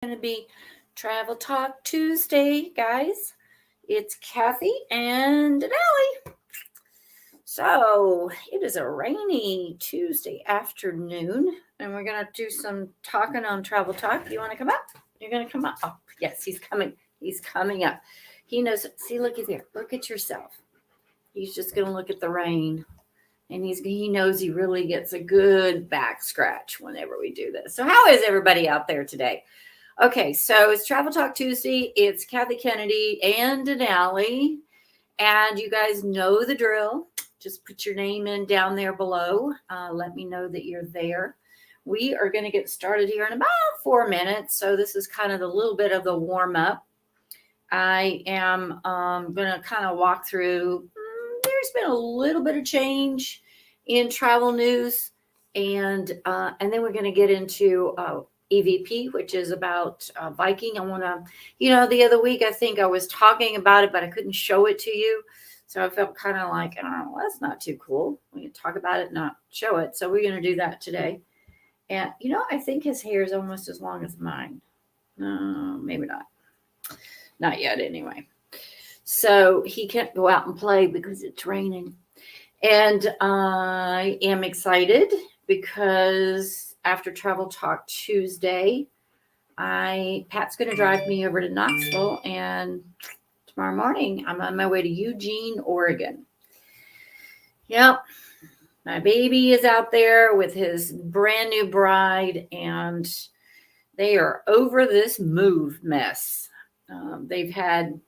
Going to be Travel Talk Tuesday, guys. It's Kathy and Denali. So it is a rainy Tuesday afternoon, and we're going to do some talking on Travel Talk. You want to come up? You're going to come up? Oh, yes, he's coming. He's coming up. He knows. See, look at there. Look at yourself. He's just going to look at the rain. And he knows he really gets a good back scratch whenever we do this. So how is everybody out there today? Okay, so it's Travel Talk Tuesday. It's Kathy Kennedy and Denali. And you guys know the drill. Just put your name in down there below. Let me know that you're there. We are going to get started here in about 4 minutes. So this is kind of a little bit of the warm up. I am going to kind of walk through. There's been a little bit of change in travel news. And then we're going to get into EVP, which is about Viking. I want to, the other week, I think I was talking about it, but I couldn't show it to you. So I felt kind of like, oh, that's not too cool. We can talk about it, not show it. So we're going to do that today. And, I think his hair is almost as long as mine. No, maybe not. Not yet, anyway. So he can't go out and play because it's raining. And I am excited because after Travel Talk Tuesday, Pat's going to drive me over to Knoxville, and tomorrow morning I'm on my way to Eugene, Oregon. Yep, my baby is out there with his brand new bride, and they are over this move mess. They've had,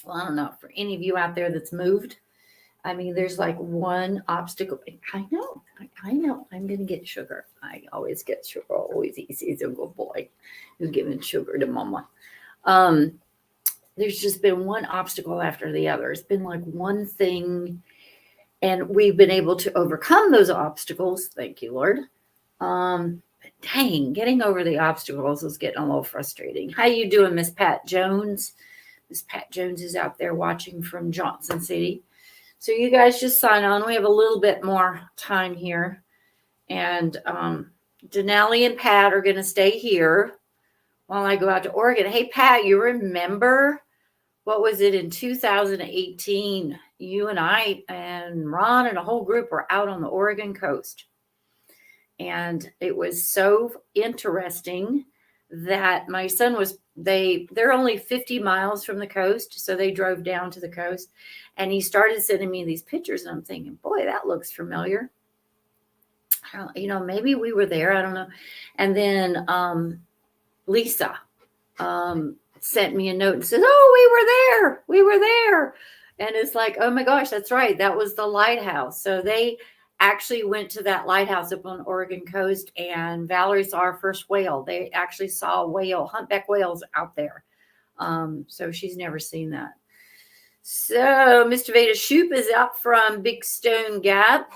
well, I don't know, for any of you out there that's moved, I mean, there's like one obstacle. I know. I'm going to get sugar. I always get sugar. Always easy. He's a good boy who's giving sugar to mama. There's just been one obstacle after the other. It's been like one thing, and we've been able to overcome those obstacles. Thank you, Lord. But dang, getting over the obstacles is getting a little frustrating. How you doing, Miss Pat Jones? Miss Pat Jones is out there watching from Johnson City. So you guys just sign on. We have a little bit more time here. And Denali and Pat are going to stay here while I go out to Oregon. Hey, Pat, you remember, what was it, in 2018? You and I and Ron and a whole group were out on the Oregon coast. And it was so interesting that my son was, they're only 50 miles from the coast. So they drove down to the coast, and he started sending me these pictures, and I'm thinking, boy, that looks familiar. Maybe we were there. I don't know. And then Lisa sent me a note and said, oh, we were there. And it's like, oh my gosh, that's right. That was the lighthouse. So they actually went to that lighthouse up on Oregon coast, and Valerie saw our first whale. They actually saw a whale, humpback whales out there. So she's never seen that. So Mr. Veda Shoop is out from Big Stone Gap.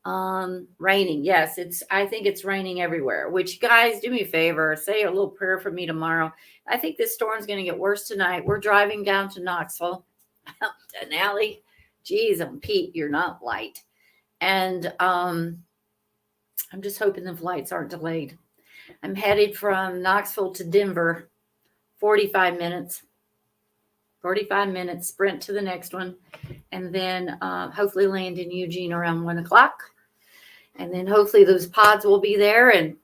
Raining. Yes, I think it's raining everywhere, which, guys, do me a favor, say a little prayer for me tomorrow. I think this storm's going to get worse tonight. We're driving down to Knoxville. Denali, geez, Pete, you're not light. And I'm just hoping the flights aren't delayed. I'm headed from Knoxville to Denver, 45 minutes. 45 minutes, sprint to the next one. And then hopefully land in Eugene around 1 o'clock. And then hopefully those pods will be there and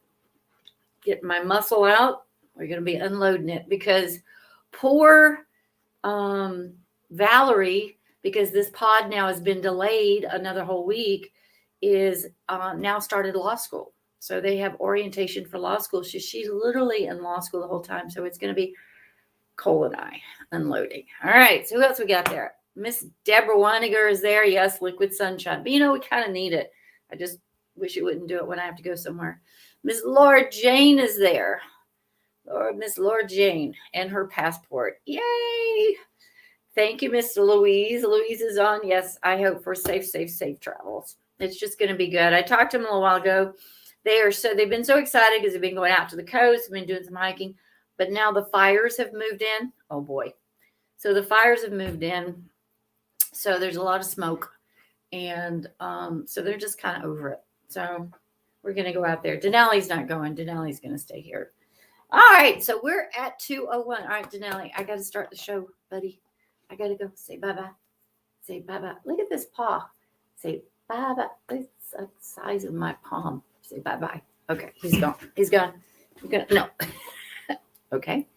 get my muscle out. We're going to be unloading it because poor Valerie, because this pod now has been delayed another whole week, is now started law school. So they have orientation for law school. She's literally in law school the whole time. So it's going to be Cole and I unloading. All right. So who else we got there? Miss Deborah Weiniger is there. Yes, liquid sunshine. But we kind of need it. I just wish you wouldn't do it when I have to go somewhere. Miss Laura Jane is there. Miss Laura Jane and her passport. Yay. Thank you, Mr. Louise. Louise is on. Yes, I hope for safe travels. It's just going to be good. I talked to them a little while ago. They've been so excited because they've been going out to the coast, they've been doing some hiking, but now the fires have moved in. Oh boy. So the fires have moved in. So there's a lot of smoke, and so they're just kind of over it. So we're going to go out there. Denali's not going. Denali's going to stay here. All right, so we're at 2:01. All right, Denali, I got to start the show, buddy. I got to go. Say bye-bye. Say bye-bye. Look at this paw. Say bye-bye. It's the size of my palm. Say bye-bye. Okay, he's gone. He's gone. No. Okay.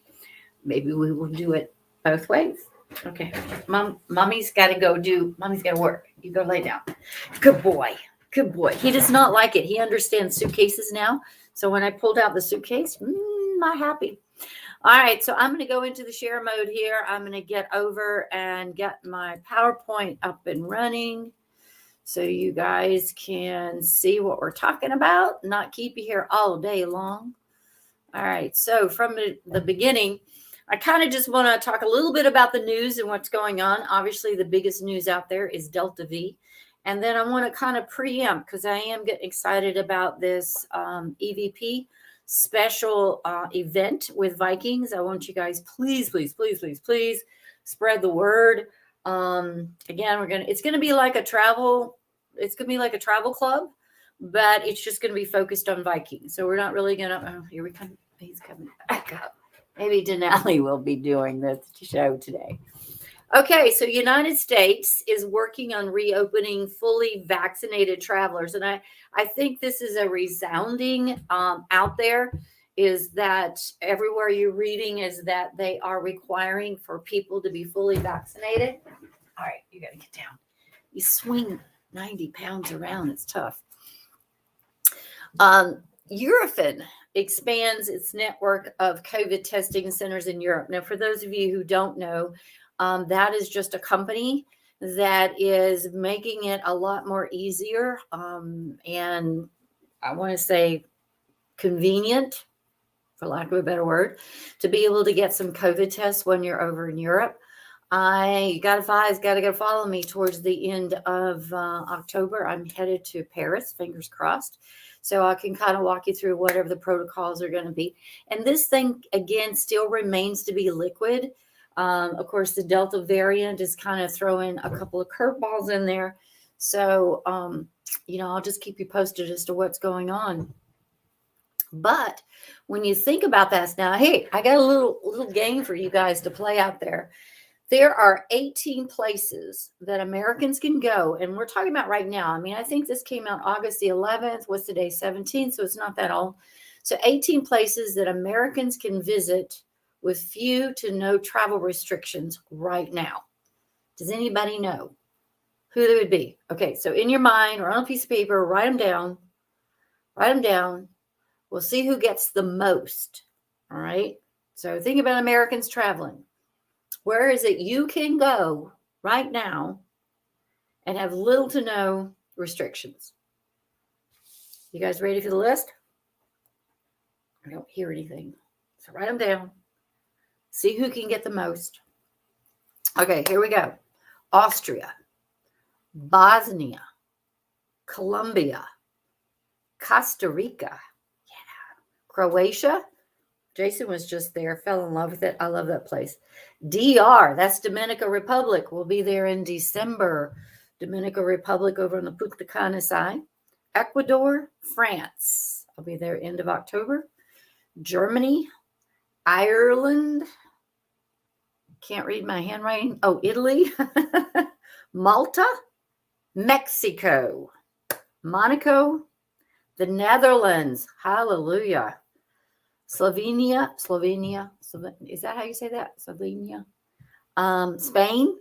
Maybe we will do it both ways. Okay. Mommy's got to work. You go lay down. Good boy. Good boy. He does not like it. He understands suitcases now. So when I pulled out the suitcase, not happy. All right. So I'm going to go into the share mode here. I'm going to get over and get my PowerPoint up and running so you guys can see what we're talking about, not keep you here all day long. All right. So from the beginning, I kind of just want to talk a little bit about the news and what's going on. Obviously, the biggest news out there is Delta V. And then I want to kind of preempt because I am getting excited about this EVP special event with Vikings. I want you guys, please spread the word. Again, it's going to be like a travel club, but it's just going to be focused on Vikings. So we're not really going to, oh, here we come. He's coming back up. Maybe Denali will be doing this show today. Okay, so United States is working on reopening fully vaccinated travelers. And I think this is a resounding out there, is that everywhere you're reading is that they are requiring for people to be fully vaccinated. All right, you got to get down. You swing 90 pounds around. It's tough. Urefin expands its network of COVID testing centers in Europe. Now, for those of you who don't know, that is just a company that is making it a lot more easier and I want to say convenient, for lack of a better word, to be able to get some COVID tests when you're over in Europe. You got to follow me towards the end of October. I'm headed to Paris, fingers crossed. So I can kind of walk you through whatever the protocols are going to be. And this thing, again, still remains to be liquid. Of course, the Delta variant is kind of throwing a couple of curveballs in there. So, I'll just keep you posted as to what's going on. But when you think about that now, hey, I got a little game for you guys to play out there. There are 18 places that Americans can go, and we're talking about right now. I mean, I think this came out August the 11th. What's today? 17th, so it's not that old. So 18 places that Americans can visit with few to no travel restrictions right now. Does anybody know who they would be? Okay, so in your mind or on a piece of paper, write them down. Write them down. We'll see who gets the most. All right. So think about Americans traveling. Where is it you can go right now and have little to no restrictions? You guys ready for the list? I don't hear anything. So write them down. See who can get the most. Okay, here we go. Austria, Bosnia, Colombia, Costa Rica, Croatia. Jason was just there, fell in love with it. I love that place. DR, that's Dominican Republic. We'll be there in December. Dominican Republic over on the Punta Cana side. Ecuador, France. I'll be there end of October. Germany, Ireland. Can't read my handwriting. Oh, Italy. Malta, Mexico, Monaco, the Netherlands. Hallelujah. Slovenia, is that how you say that? Slovenia, Spain,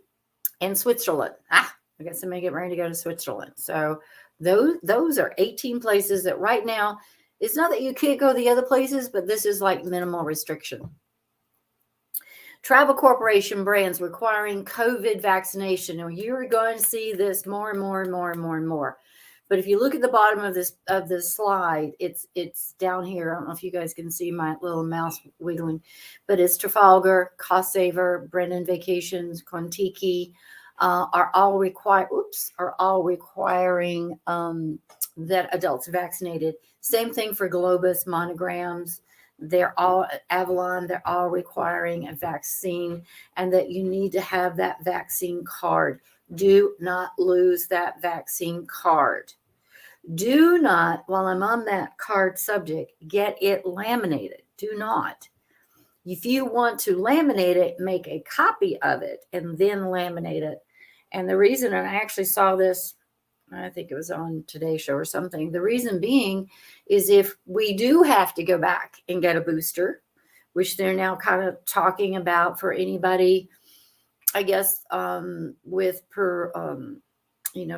and Switzerland. I guess I'm getting ready to go to Switzerland. So those are 18 places that right now, it's not that you can't go to the other places, but this is like minimal restriction. Travel corporation brands requiring COVID vaccination. Now you're going to see this more and more. But if you look at the bottom of this slide, it's down here. I don't know if you guys can see my little mouse wiggling, but it's Trafalgar, Cost Saver, Brennan Vacations, Kontiki, are all requiring that adults vaccinated. Same thing for Globus, Monograms. They're all Avalon. They're all requiring a vaccine, and that you need to have that vaccine card. Do not lose that vaccine card. Do not, while I'm on that card subject, get it laminated. Do not. If you want to laminate it, make a copy of it and then laminate it. And the reason, and I actually saw this, I think it was on Today's Show or something. The reason being is if we do have to go back and get a booster, which they're now kind of talking about for anybody, I guess, with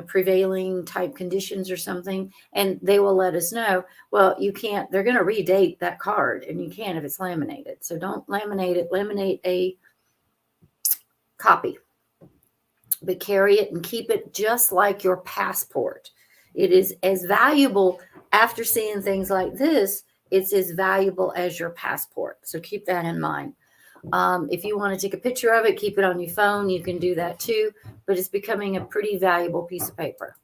prevailing type conditions or something, and they will let us know. Well, you can't, they're going to redate that card, and you can't if it's laminated. So don't laminate it, laminate a copy, but carry it and keep it just like your passport. It is as valuable after seeing things like this. It's as valuable as your passport. So keep that in mind. If you want to take a picture of it, keep it on your phone. You can do that too, but it's becoming a pretty valuable piece of paper.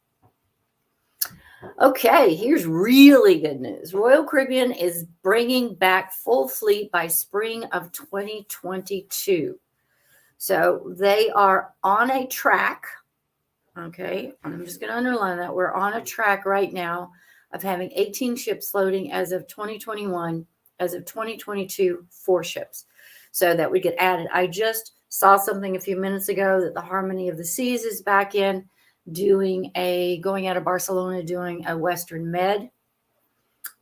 Okay, here's really good news. Royal Caribbean is bringing back full fleet by spring of 2022. So they are on a track. Okay, I'm just going to underline that. We're on a track right now of having 18 ships loading as of 2021, as of 2022, 4 ships. So that would get added. I just saw something a few minutes ago that the Harmony of the Seas is back in going out of Barcelona, doing a Western Med.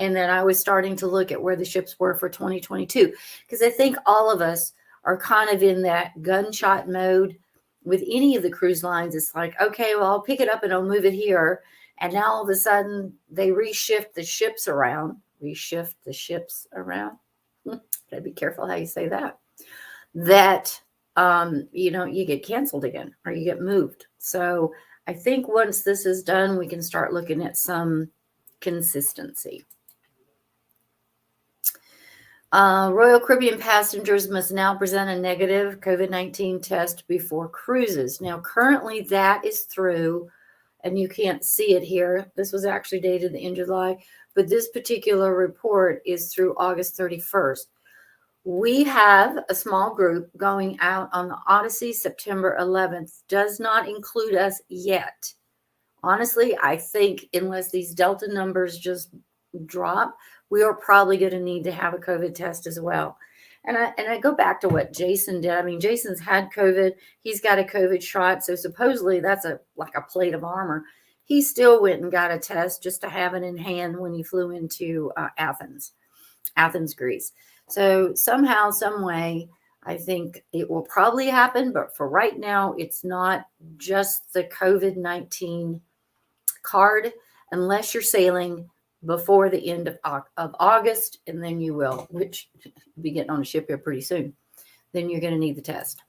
And then I was starting to look at where the ships were for 2022, because I think all of us are kind of in that gunshot mode with any of the cruise lines. It's like, okay, well, I'll pick it up and I'll move it here. And now all of a sudden they reshift the ships around. Gotta be careful how you say that. You get canceled again or you get moved. So I think once this is done, we can start looking at some consistency. Royal Caribbean passengers must now present a negative COVID-19 test before cruises. Now, currently that is through, and you can't see it here. This was actually dated the end of July, but this particular report is through August 31st. We have a small group going out on the Odyssey September 11th. Does not include us yet. Honestly, I think unless these Delta numbers just drop, we are probably going to need to have a COVID test as well. And I go back to what Jason did. I mean, Jason's had COVID. He's got a COVID shot. So supposedly that's like a plate of armor. He still went and got a test just to have it in hand when he flew into Athens, Greece. So somehow, some way, I think it will probably happen. But for right now, it's not just the COVID-19 card unless you're sailing before the end of August, and then you will, which you'll be getting on a ship here pretty soon. Then you're going to need the test.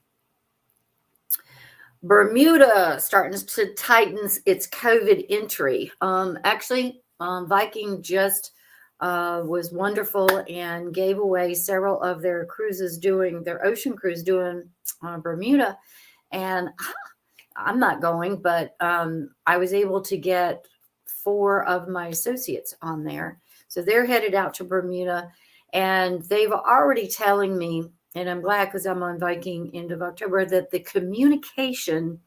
Bermuda starting to tighten its COVID entry. Viking just was wonderful and gave away several of their cruises doing their ocean cruise doing Bermuda. And I'm not going, but I was able to get 4 of my associates on there. So they're headed out to Bermuda, and they've already telling me, and I'm glad because I'm on Viking end of October, that the communication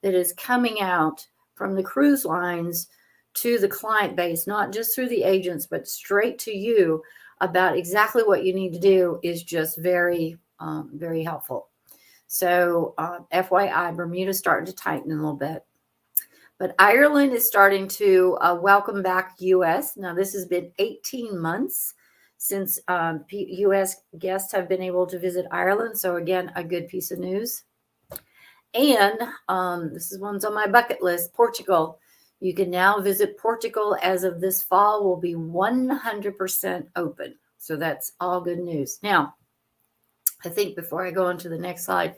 that is coming out from the cruise lines to the client base, not just through the agents, but straight to you about exactly what you need to do is just very, very helpful. So FYI, Bermuda's starting to tighten a little bit. But Ireland is starting to welcome back U.S. Now, this has been 18 months since U.S. guests have been able to visit Ireland. So, again, a good piece of news. And this is one's on my bucket list, Portugal. You can now visit Portugal as of this fall, will be 100% open. So that's all good news. Now, I think before I go on to the next slide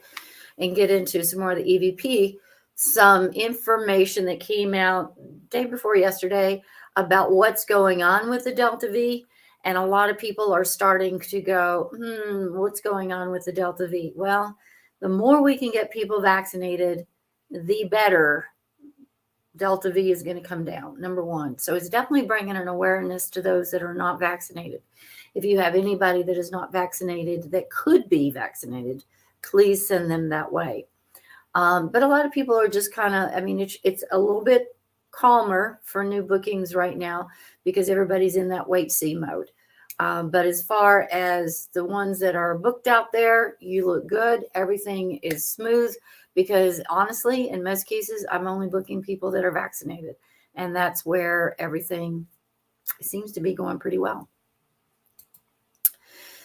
and get into some more of the EVP, some information that came out day before yesterday about what's going on with the Delta V. And a lot of people are starting to go, what's going on with the Delta V? Well, the more we can get people vaccinated, the better Delta V is going to come down, number one. So it's definitely bringing an awareness to those that are not vaccinated. If you have anybody that is not vaccinated that could be vaccinated, please send them that way. But a lot of people are just kind of, it's a little bit calmer for new bookings right now because everybody's in that wait-see mode. But as far as the ones that are booked out there, you look good. Everything is smooth because honestly, in most cases, I'm only booking people that are vaccinated. And that's where everything seems to be going pretty well.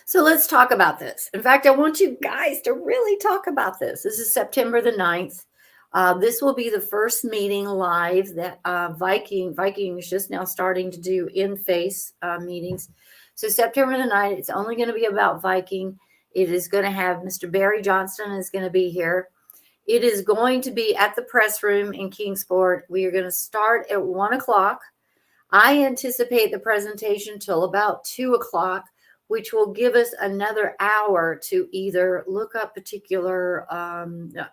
So let's talk about this. In fact, I want you guys to really talk about this. This is September the 9th. This will be the first meeting live that Viking is just now starting to do in-face meetings. So September the 9th, it's only going to be about Viking. It is going to have Mr. Barry Johnston is going to be here. It is going to be at the press room in Kingsport. We are going to start at 1 o'clock. I anticipate the presentation till about 2 o'clock, which will give us another hour to either look up particular,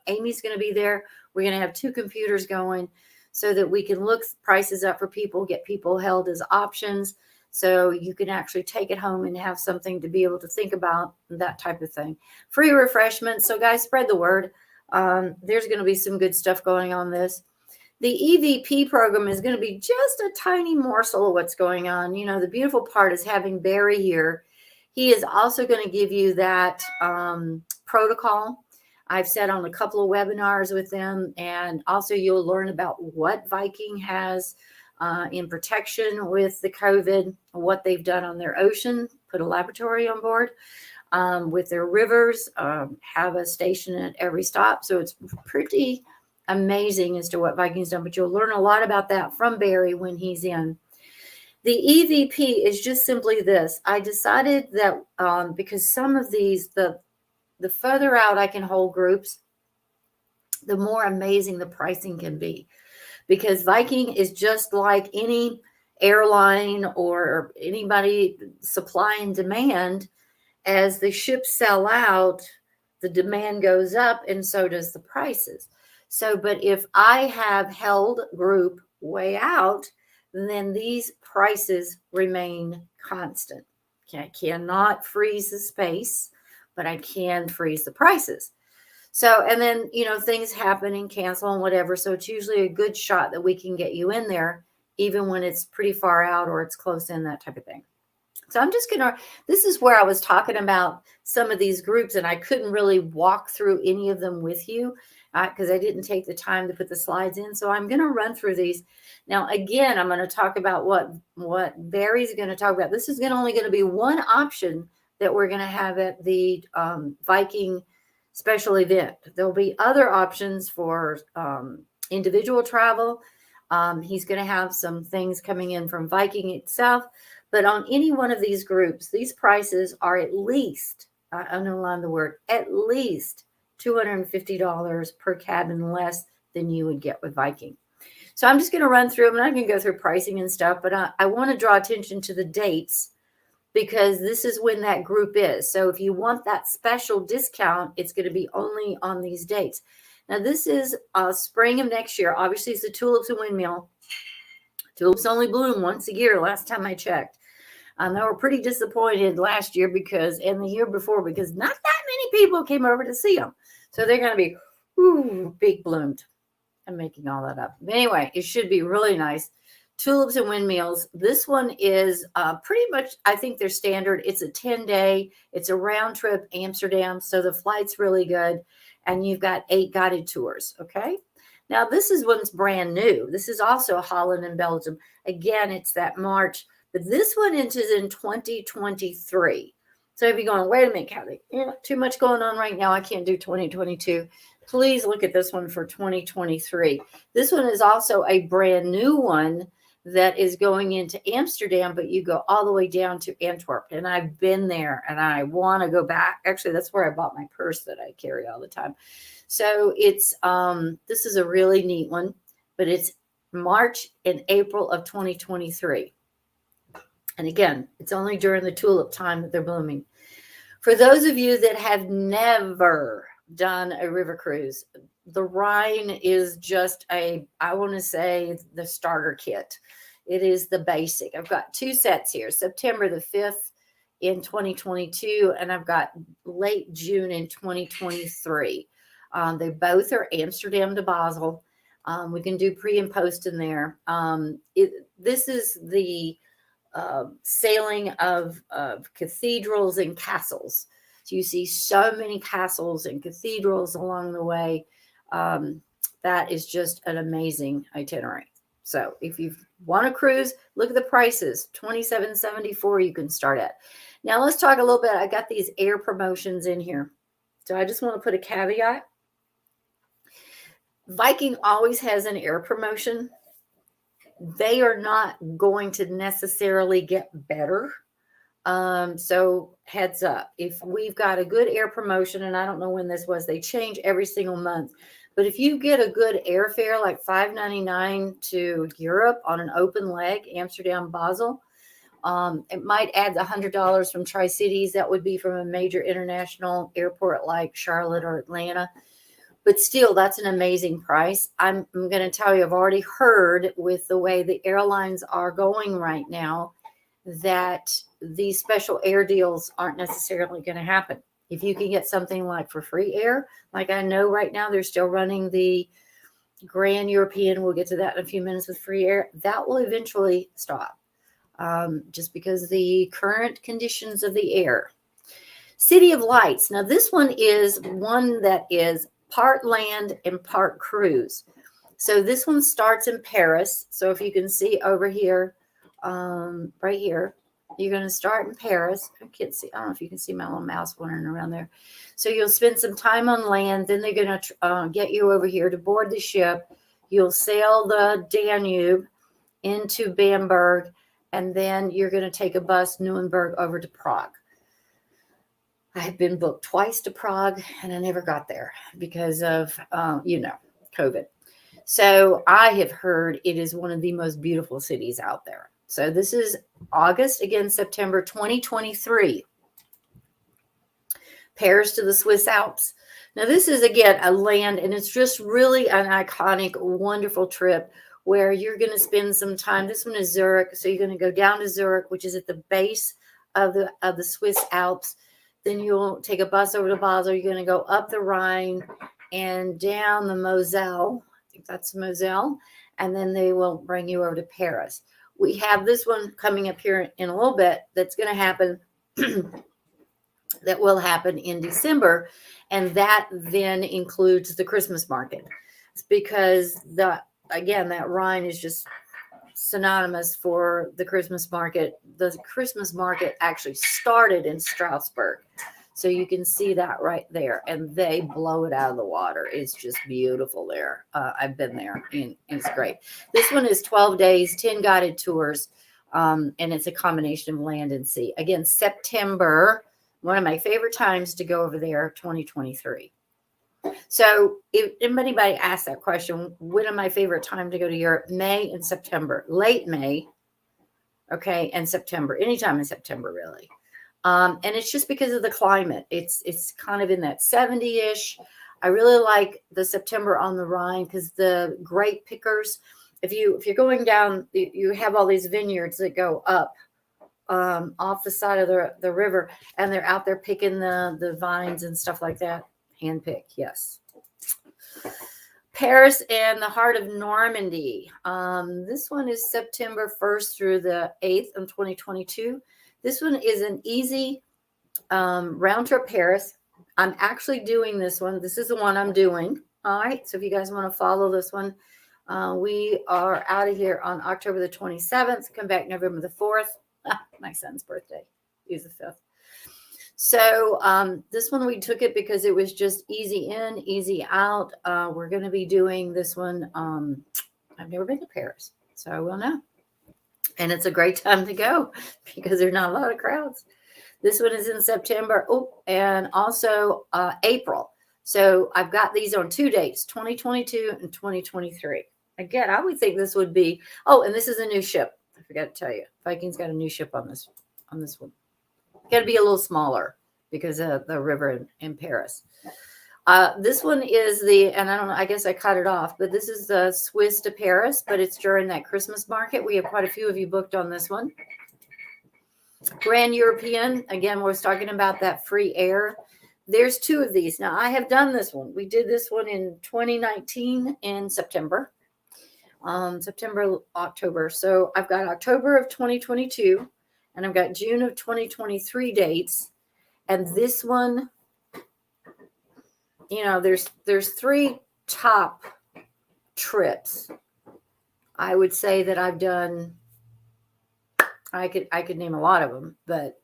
Amy's going to be there. We're going to have 2 computers going so that we can look prices up for people, get people held as options. So you can actually take it home and have something to be able to think about, that type of thing. Free refreshments. So guys, spread the word. There's going to be some good stuff going on this. The EVP program is going to be just a tiny morsel of what's going on. You know, the beautiful part is having Barry here. He is also going to give you that protocol. I've sat on a couple of webinars with them, and also you'll learn about what Viking has in protection with the COVID, what they've done on their ocean, put a laboratory on board, with their rivers, have a station at every stop. So it's pretty amazing as to what Viking's done, but you'll learn a lot about that from Barry when he's in. The EVP is just simply this. I decided that because some of these, the further out I can hold groups, the more amazing the pricing can be. Because Viking is just like any airline or anybody, supply and demand. As the ships sell out, the demand goes up, and so does the prices. So, but if I have held group way out, then these prices remain constant. I cannot freeze the space, but I can freeze the prices. So, and then, you know, things happen and cancel and whatever. So it's usually a good shot that we can get you in there, even when it's pretty far out or it's close in, that type of thing. So I'm just going to, this is where I was talking about some of these groups, and I couldn't really walk through any of them with you because I didn't take the time to put the slides in. So I'm going to run through these. Now, again, I'm going to talk about what Barry's going to talk about. This is only going to be one option that we're going to have at the Viking special event. There'll be other options for individual travel. He's going to have some things coming in from Viking itself. But on any one of these groups, these prices are at least, I underline the word, at least $250 per cabin less than you would get with Viking. So I'm just going to run through them. I'm not going to go through pricing and stuff, but I want to draw attention to the dates because this is when that group is. So if you want that special discount, it's going to be only on these dates. Now, this is spring of next year. Obviously, it's the Tulips and Windmill. Tulips only bloom once a year, last time I checked. They were pretty disappointed last year and the year before because not that many people came over to see them. So they're going to be big bloomed. I'm making all that up. But anyway, it should be really nice. Tulips and Windmills. This one is pretty much, I think they're standard. It's a 10-day. It's a round trip Amsterdam. So the flight's really good. And you've got 8 guided tours. Okay. Now, this is one's brand new. This is also Holland and Belgium. Again, it's that March. But this one is in 2023. So if you're going, wait a minute, Kathy, too much going on right now. I can't do 2022. Please look at this one for 2023. This one is also a brand new one that is going into Amsterdam, but you go all the way down to Antwerp. And I've been there and I want to go back. Actually, that's where I bought my purse that I carry all the time. So it's this is a really neat one, but it's March and April of 2023. And again, it's only during the tulip time that they're blooming. For those of you that have never done a river cruise, the Rhine is just I want to say the starter kit. It is the basic. I've got 2 sets here, September the 5th in 2022, and I've got late June in 2023. They both are Amsterdam to Basel. We can do pre and post in there. This is the sailing of cathedrals and castles. So you see so many castles and cathedrals along the way. That is just an amazing itinerary. So if you want to cruise, look at the prices. $27.74 you can start at. Now let's talk a little bit. I got these air promotions in here. So I just want to put a caveat. Viking always has an air promotion. They are not going to necessarily get better. So heads up, if we've got a good air promotion, and I don't know when this was, they change every single month. But if you get a good airfare, like $5.99 to Europe on an open leg, Amsterdam, Basel, it might add the $100 from Tri-Cities. That would be from a major international airport like Charlotte or Atlanta. But still, that's an amazing price. I'm going to tell you, I've already heard with the way the airlines are going right now that these special air deals aren't necessarily going to happen. If you can get something like for free air, like I know right now they're still running the Grand European, we'll get to that in a few minutes with free air, that will eventually stop just because the current conditions of the air. City of Lights. Now this one is one that is part land and part cruise. So this one starts in Paris. So if you can see over here, right here, you're going to start in Paris. I can't see. I don't know if you can see my little mouse wandering around there. So you'll spend some time on land. Then they're going to get you over here to board the ship. You'll sail the Danube into Bamberg, and then you're going to take a bus, Nuremberg, over to Prague. I have been booked twice to Prague, and I never got there because of, COVID. So I have heard it is one of the most beautiful cities out there. So this is August, again, September 2023. Paris to the Swiss Alps. Now this is, again, a land, and it's just really an iconic, wonderful trip where you're going to spend some time. This one is Zurich. So you're going to go down to Zurich, which is at the base of the Swiss Alps. Then you'll take a bus over to Basel. You're going to go up the Rhine and down the Moselle. I think that's Moselle. And then they will bring you over to Paris. We have this one coming up here in a little bit that's going to happen, that will happen in December. And that then includes the Christmas market. It's because, that Rhine is just synonymous for the Christmas market. The Christmas market actually started in Strasbourg. So you can see that right there. And they blow it out of the water. It's just beautiful there. I've been there, and it's great. This one is 12 days, 10 guided tours, and it's a combination of land and sea. Again, September, one of my favorite times to go over there, 2023. So if anybody asks that question, when am my favorite time to go to Europe? May and September, late May, okay, and September, anytime in September, really. And it's just because of the climate. It's kind of in that 70-ish. I really like the September on the Rhine because the grape pickers, if you're going down, you have all these vineyards that go up off the side of the river, and they're out there picking the vines and stuff like that. Hand pick, yes. Paris and the heart of Normandy. This one is September 1st through the 8th of 2022. This one is an easy round trip Paris. I'm actually doing this one. This is the one I'm doing. All right. So if you guys want to follow this one, we are out of here on October the 27th. Come back November the 4th. My son's birthday is the 5th. So this one, we took it because it was just easy in, easy out. We're going to be doing this one. I've never been to Paris, so I will know. And it's a great time to go because there's not a lot of crowds. This one is in September. Oh, and also April. So I've got these on 2 dates, 2022 and 2023. Again, I would think this would be, and this is a new ship. I forgot to tell you. Viking's got a new ship on this one. Got to be a little smaller because of the river in Paris. This one is and I don't know, I guess I cut it off, but this is the Swiss to Paris, but it's during that Christmas market. We have quite a few of you booked on this one. Grand European, again, we're talking about that free air. There's 2 of these. Now, I have done this one. We did this one in 2019 in September. September, October. So I've got October of 2022 and I've got June of 2023 dates. And this one, you know, there's 3 top trips. I would say that I've done, I could name a lot of them, but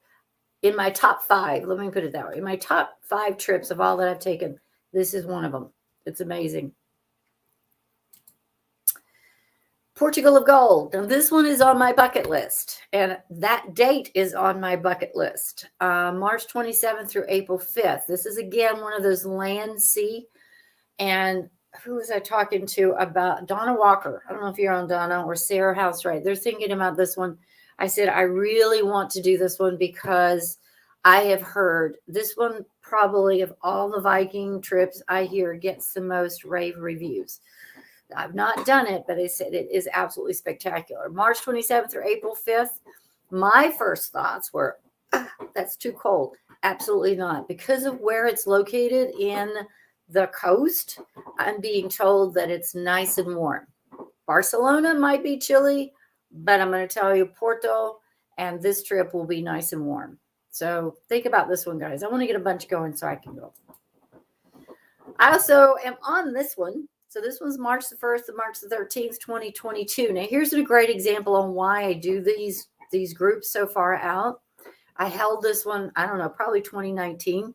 in my top 5, let me put it that way. In my top 5 trips of all that I've taken, this is one of them. It's amazing. Portugal of Gold. Now, this one is on my bucket list, and that date is on my bucket list. March 27th through April 5th. This is, again, one of those land sea. And who was I talking to about? Donna Walker. I don't know if you're on Donna or Sarah Housewright. They're thinking about this one. I said, I really want to do this one because I have heard this one probably of all the Viking trips I hear gets the most rave reviews. I've not done it, but they said it is absolutely spectacular. March 27th through April 5th. My first thoughts were, that's too cold. Absolutely not. Because of where it's located in the coast, I'm being told that it's nice and warm. Barcelona might be chilly, but I'm going to tell you Porto and this trip will be nice and warm. So think about this one, guys. I want to get a bunch going so I can go. I also am on this one. So this one's March the 1st to March the 13th, 2022. Now, here's a great example on why I do these groups so far out. I held this one, I don't know, probably 2019.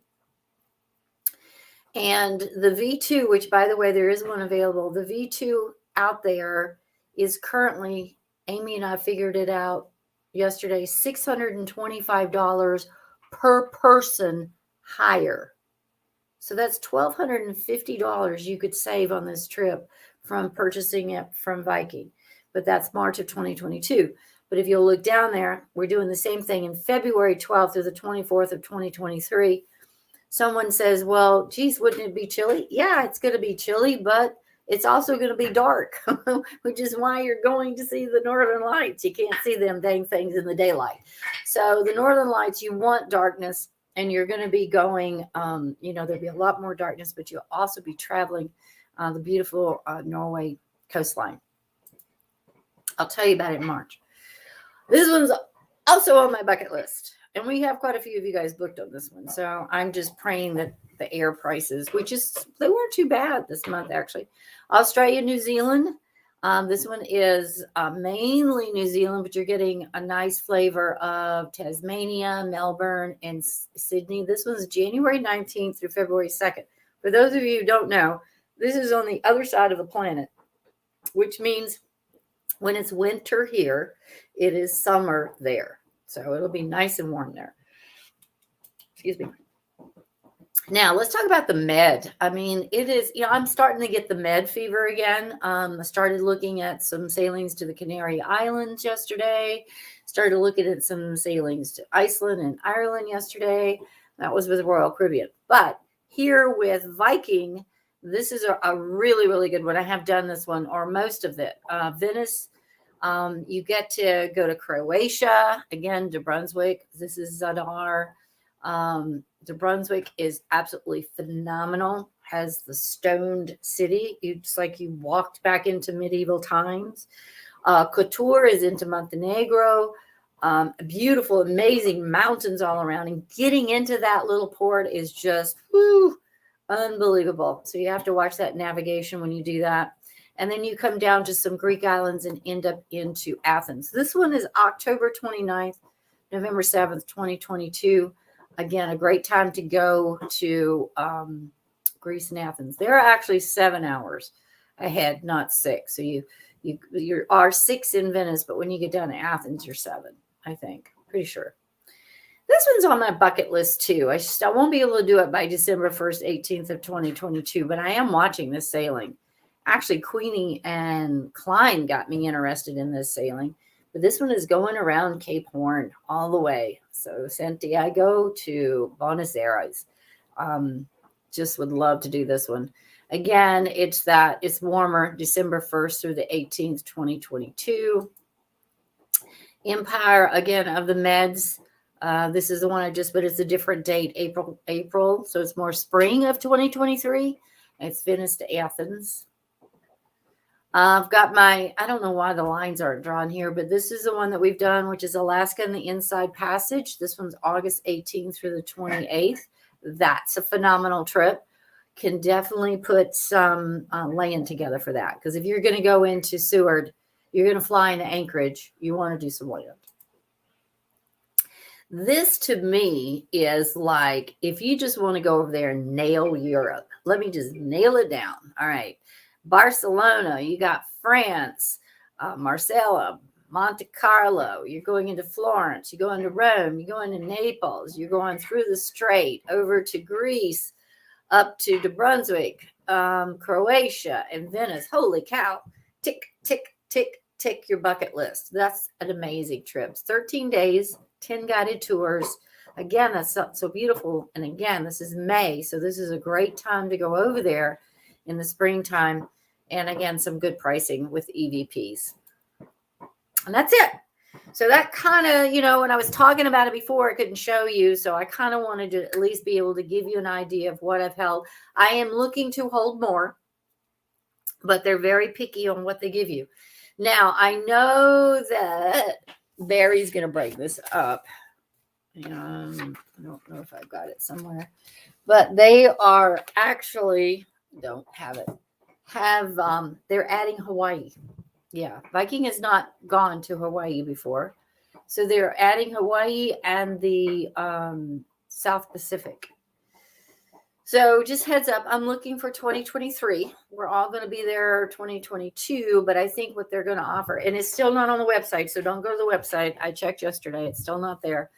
And the V2, which, by the way, there is one available. The V2 out there is currently, Amy and I figured it out yesterday, $625 per person higher. So that's $1,250 you could save on this trip from purchasing it from Viking. But that's March of 2022. But if you'll look down there, we're doing the same thing in February 12th through the 24th of 2023. Someone says, well, geez, wouldn't it be chilly? Yeah, it's going to be chilly, but it's also going to be dark, which is why you're going to see the Northern Lights. You can't see them dang things in the daylight. So the Northern Lights, you want darkness. And you're going to be going, there'll be a lot more darkness, but you'll also be traveling the beautiful Norway coastline. I'll tell you about it in March. This one's also on my bucket list. And we have quite a few of you guys booked on this one. So I'm just praying that the air prices, they weren't too bad this month, actually. Australia, New Zealand. This one is mainly New Zealand, but you're getting a nice flavor of Tasmania, Melbourne, and Sydney. This one's January 19th through February 2nd. For those of you who don't know, this is on the other side of the planet, which means when it's winter here, it is summer there. So it'll be nice and warm there. Excuse me. Now, let's talk about the med. I mean, it is, I'm starting to get the med fever again. I started looking at some sailings to the Canary Islands yesterday. Started looking at some sailings to Iceland and Ireland yesterday. That was with Royal Caribbean. But here with Viking, this is a really, really good one. I have done this one, or most of it. Venice, you get to go to Croatia. Again, De Brunswick. This is Zadar. De Brunswick is absolutely phenomenal. Has the stoned city. It's like you walked back into medieval times. Kotor is into Montenegro. Beautiful, amazing mountains all around. And getting into that little port is just unbelievable. So you have to watch that navigation when you do that. And then you come down to some Greek islands and end up into Athens. This one is October 29th, November 7th, 2022. Again, a great time to go to Greece and Athens. They're actually 7 hours ahead, not 6. So you are 6 in Venice, but when you get down to Athens, you're 7, I think. Pretty sure. This one's on my bucket list too. I won't be able to do it by December 1st, 18th of 2022, but I am watching this sailing. Actually, Queenie and Klein got me interested in this sailing. But this one is going around Cape Horn all the way. So Santiago to Buenos Aires. Just would love to do this one. Again, it's warmer, December 1st through the 18th, 2022. Empire, again, of the Meds. This is the one but it's a different date, April. So it's more spring of 2023. It's Venice to Athens. I've got I don't know why the lines aren't drawn here, but this is the one that we've done, which is Alaska and the Inside Passage. This one's August 18th through the 28th. That's a phenomenal trip. Can definitely put some land together for that. Because if you're going to go into Seward, you're going to fly into Anchorage, you want to do some land. This to me is like, if you just want to go over there and nail Europe, let me just nail it down. All right. Barcelona, you got France, Marcella, Monte Carlo, you're going into Florence, you're going to Rome, you're going to Naples, you're going through the Strait over to Greece, up to Brunswick, Croatia, and Venice. Holy cow. Tick, tick, tick, tick your bucket list. That's an amazing trip. 13 days, 10 guided tours. Again, that's so beautiful. And again, this is May, so this is a great time to go over there in the springtime. And again, some good pricing with EVPs. And that's it. So that kind of, when I was talking about it before, I couldn't show you. So I kind of wanted to at least be able to give you an idea of what I've held. I am looking to hold more, but they're very picky on what they give you. Now, I know that Barry's going to break this up. I don't know if I've got it somewhere, but they are actually, don't have it, they're adding Hawaii. Yeah, Viking has not gone to Hawaii before. So they're adding Hawaii and the South Pacific. So just heads up, I'm looking for 2023. We're all going to be there 2022, but I think what they're going to offer, and it's still not on the website, so don't go to the website. I checked yesterday. It's still not there.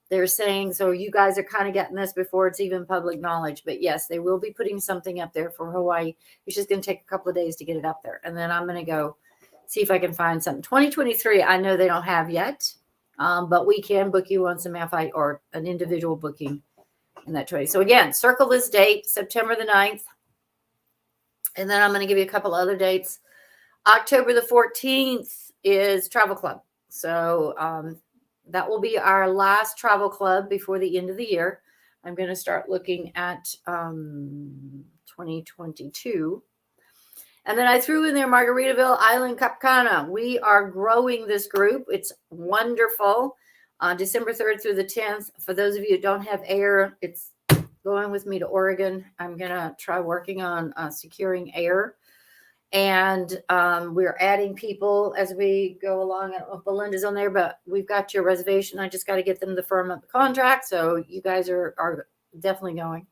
They're saying, so you guys are kind of getting this before it's even public knowledge. But yes, they will be putting something up there for Hawaii. It's just going to take a couple of days to get it up there. And then I'm going to go see if I can find something. 2023, I know they don't have yet, but we can book you on some FI or an individual booking in that 20. So again, circle this date, September the 9th. And then I'm going to give you a couple other dates. October the 14th is Travel Club. So that will be our last travel club before the end of the year. I'm going to start looking at 2022. And then I threw in there Margaritaville Island Cap Cana. We are growing this group. It's wonderful. December 3rd through the 10th. For those of you who don't have air, it's going with me to Oregon. I'm going to try working on securing air. And we're adding people as we go along. I don't know if Belinda's on there, but we've got your reservation. I just got to get them to firm up the contract. So you guys are definitely going.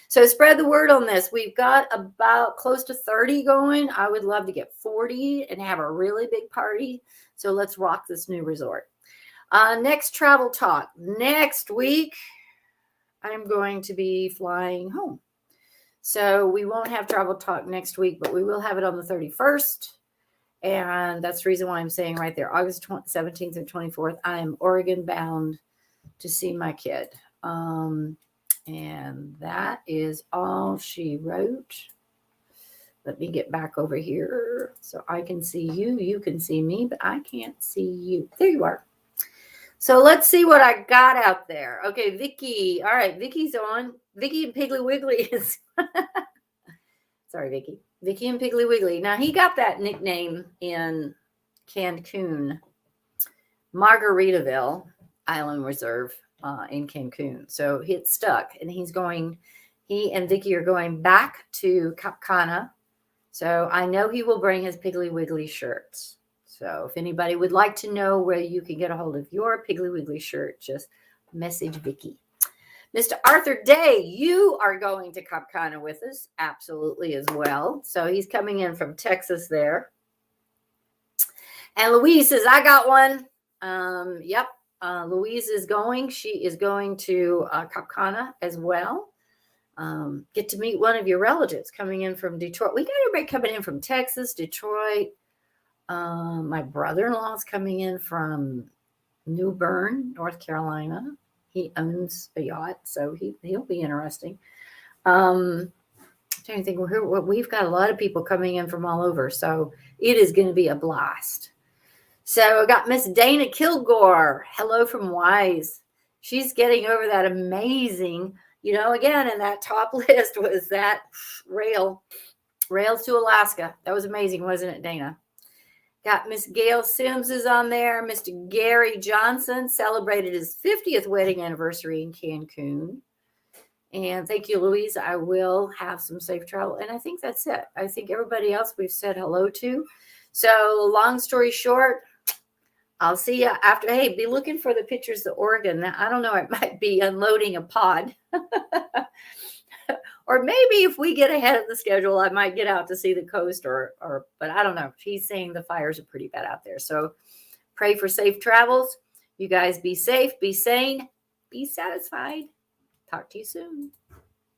So spread the word on this. We've got about close to 30 going. I would love to get 40 and have a really big party. So let's rock this new resort. Next travel talk. Next week, I'm going to be flying home. So we won't have travel talk next week, but we will have it on the 31st. And that's the reason why I'm saying right there, August 17th or 24th, I am Oregon bound to see my kid. And that is all she wrote. Let me get back over here so I can see you. You can see me, but I can't see you. There you are. So let's see what I got out there. Okay, Vicky. All right, Vicky's on. Vicky and Piggly Wiggly is. Sorry, Vicky. Vicky and Piggly Wiggly. Now, he got that nickname in Cancun, Margaritaville Island Reserve in Cancun. So it's stuck, and he and Vicky are going back to Cap Cana. So I know he will bring his Piggly Wiggly shirts. So if anybody would like to know where you can get a hold of your Piggly Wiggly shirt, just message Vicky. Mr. Arthur Day, you are going to Cap Cana with us, absolutely, as well. So he's coming in from Texas there. And Louise says, I got one. Yep, Louise is going. She is going to Cap Cana as well. Get to meet one of your relatives coming in from Detroit. We got everybody coming in from Texas, Detroit. My brother-in-law is coming in from New Bern, North Carolina. He owns a yacht, so he'll be interesting. I'm trying to think, we've got a lot of people coming in from all over, so it is going to be a blast. So I got Miss Dana Kilgore. Hello from Wise. She's getting over that amazing, again, in that top list was that rail Rails to Alaska. That was amazing, wasn't it, Dana? Got Miss Gail Sims is on there. Mr. Gary Johnson celebrated his 50th wedding anniversary in Cancun. And thank you, Louise. I will have some safe travel. And I think that's it. I think everybody else we've said hello to. So long story short, I'll see you after. Hey, be looking for the pictures of Oregon. Now, I don't know. It might be unloading a pod. Or maybe if we get ahead of the schedule, I might get out to see the coast but I don't know. He's saying the fires are pretty bad out there. So pray for safe travels. You guys be safe, be sane, be satisfied. Talk to you soon.